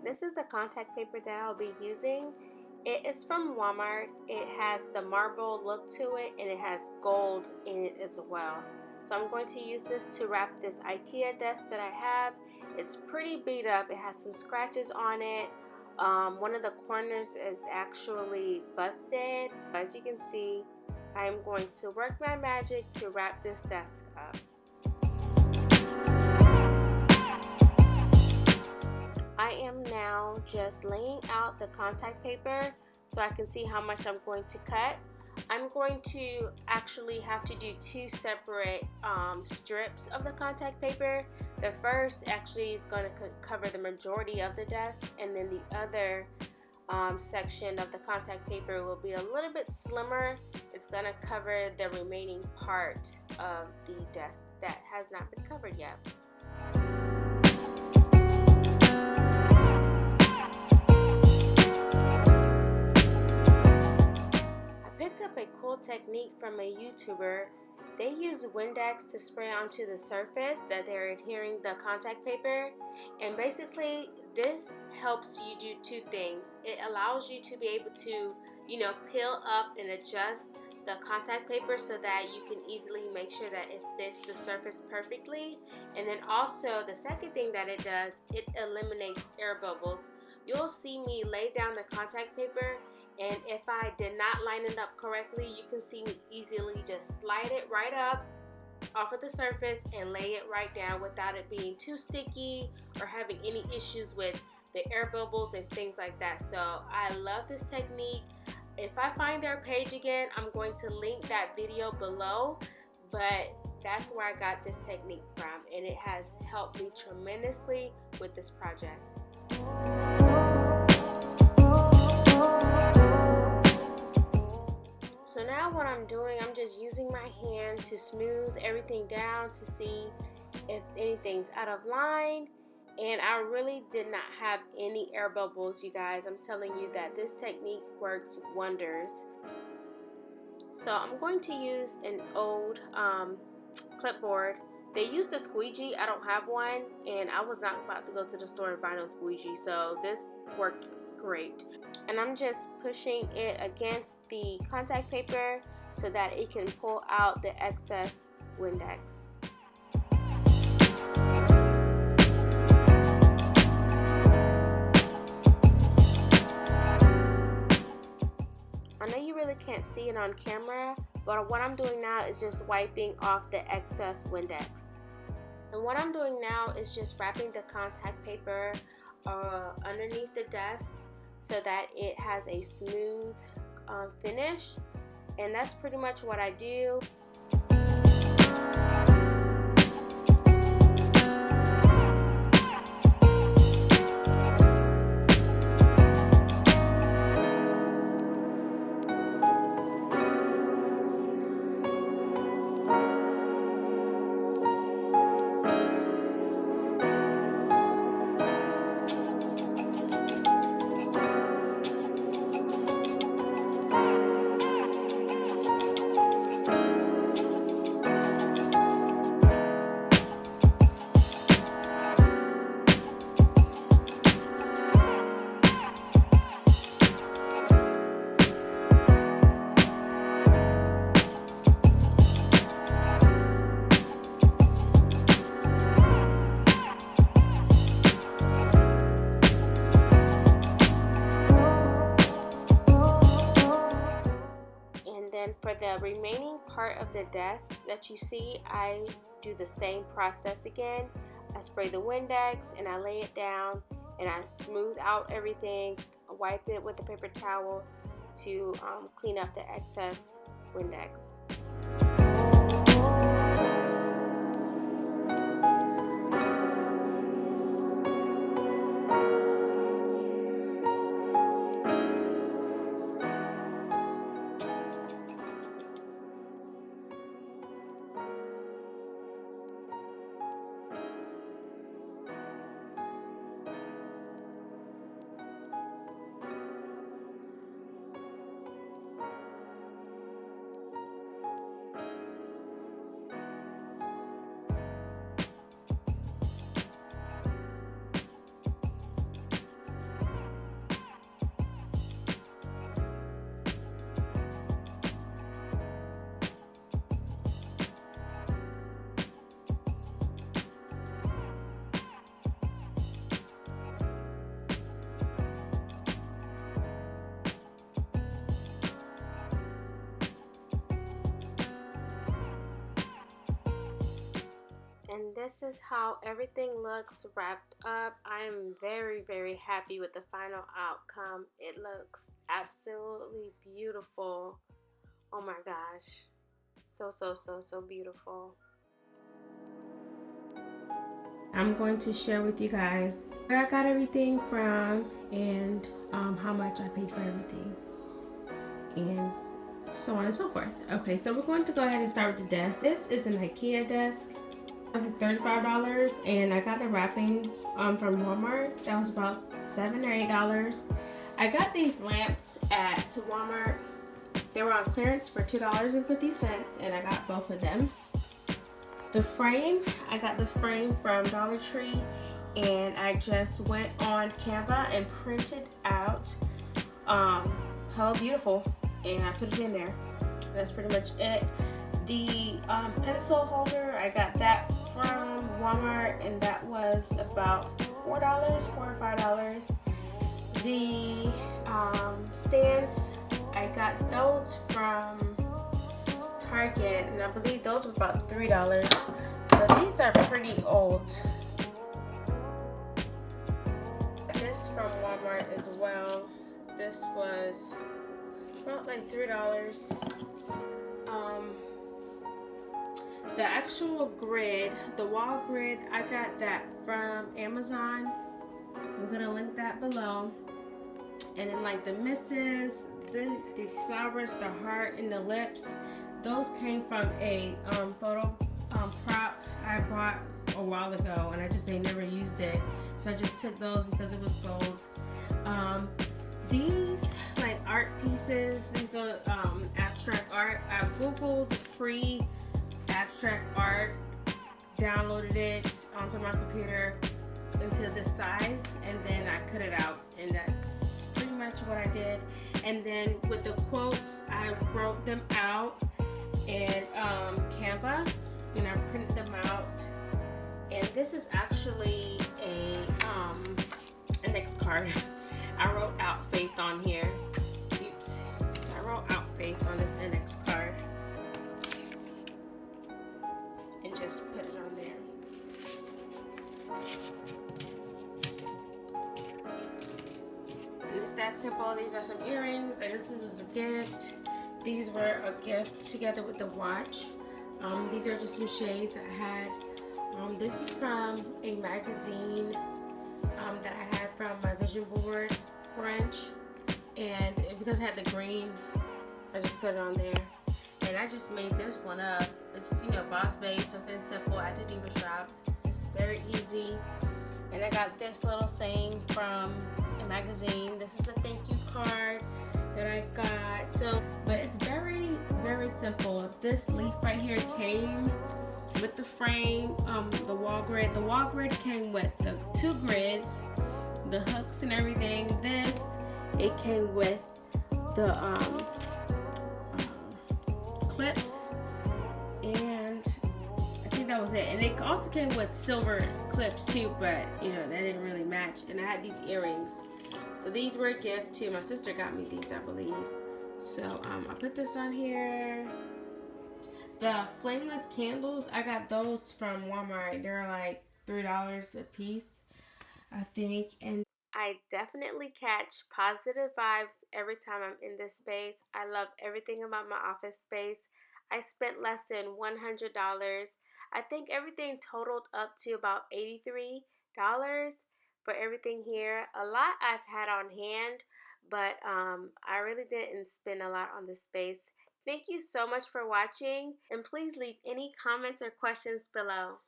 This is the contact paper that I'll be using. It is from Walmart. It has the marble look to it and it has gold in it as well. So I'm going to use this to wrap this Ikea desk that I have. It's pretty beat up. It has some scratches on it. One of the corners is actually busted. As you can see, I'm going to work my magic to wrap this desk up. I am now just laying out the contact paper so I can see how much I'm going to cut. I'm going to actually have to do two separate strips of the contact paper. The first actually is going to cover the majority of the desk, and then the other section of the contact paper will be a little bit slimmer. It's going to cover the remaining part of the desk that has not been covered yet. Picked up a cool technique from a YouTuber. They use Windex to spray onto the surface that they're adhering the contact paper, and basically this helps you do two things. It allows you to be able to, peel up and adjust the contact paper so that you can easily make sure that it fits the surface perfectly. And then also the second thing that it does, it eliminates air bubbles. You'll see me lay down the contact paper, and if I did not line it up correctly, you can see me easily just slide it right up off of the surface and lay it right down without it being too sticky or having any issues with the air bubbles and things like that. So I love this technique. If I find their page again, I'm going to link that video below, but that's where I got this technique from, and it has helped me tremendously with this project. So now what I'm doing, I'm just using my hand to smooth everything down to see if anything's out of line. And I really did not have any air bubbles, you guys. I'm telling you that this technique works wonders. So I'm going to use an old clipboard. They used a squeegee. I don't have one, and I was not about to go to the store and buy no squeegee, so this worked great. And I'm just pushing it against the contact paper so that it can pull out the excess Windex. I know you really can't see it on camera, but what I'm doing now is just wiping off the excess Windex. And what I'm doing now is just wrapping the contact paper underneath the desk so that it has a smooth finish. And that's pretty much what I do. For the remaining part of the desk that you see, I do the same process again. I spray the Windex and I lay it down and I smooth out everything, wipe it with a paper towel to clean up the excess Windex. this is how everything looks wrapped up. I am very, very happy with the final outcome. It looks absolutely beautiful. Oh my gosh. So beautiful. I'm going to share with you guys where I got everything from and how much I paid for everything and so on and so forth. Okay, so we're going to go ahead and start with the desk. This is an Ikea desk. I think $35, and I got the wrapping from Walmart. That was about $7 or $8. I got these lamps at Walmart. They were on clearance for $2.50, and I got both of them. The frame, I got the frame from Dollar Tree, and I just went on Canva and printed out Hello Beautiful, and I put it in there. That's pretty much it. The pencil holder, I got that from Walmart, and that was about $4 or $5. The stands, I got those from Target, and I believe those were about $3. But these are pretty old. This from Walmart as well. This was about like $3. The actual grid, the wall grid, I got that from Amazon. I'm gonna link that below. And then like the misses, these flowers, the heart and the lips, those came from a photo prop I bought a while ago, and I just ain't never used it, so I just took those because it was gold. These like art pieces, these are abstract art. I googled free abstract art, downloaded it onto my computer into this size, and then I cut it out, and that's pretty much what I did. And then with the quotes, I wrote them out in Canva, and I printed them out. And this is actually an index card. I wrote out faith on here. Oops. So I wrote out faith on this index card and just put it on there. And it's that simple. These are some earrings, and this was a gift. These were a gift together with the watch. These are just some shades I had. This is from a magazine that I had from my vision board branch, and because it had the green, I just put it on there. And I just made this one up. It's, you know, Boss Babe, something simple at the Diva Shop, just very easy. And I got this little saying from a magazine. This is a thank you card that I got. So, but it's very, very simple. This leaf right here came with the frame, the wall grid. The wall grid came with the 2 grids, the hooks and everything. This, it came with the clips, and I think that was it. And it also came with silver clips too, but you know, that didn't really match. And I had these earrings. So these were a gift too. My sister got me these, I believe. So I put this on here. The Flameless candles, I got those from Walmart. They're like $3 a piece, I think. And I definitely catch positive vibes every time I'm in this space. I love everything about my office space. I spent less than $100. I think everything totaled up to about $83 for everything here. A lot I've had on hand, but I really didn't spend a lot on the space. Thank you so much for watching, and please leave any comments or questions below.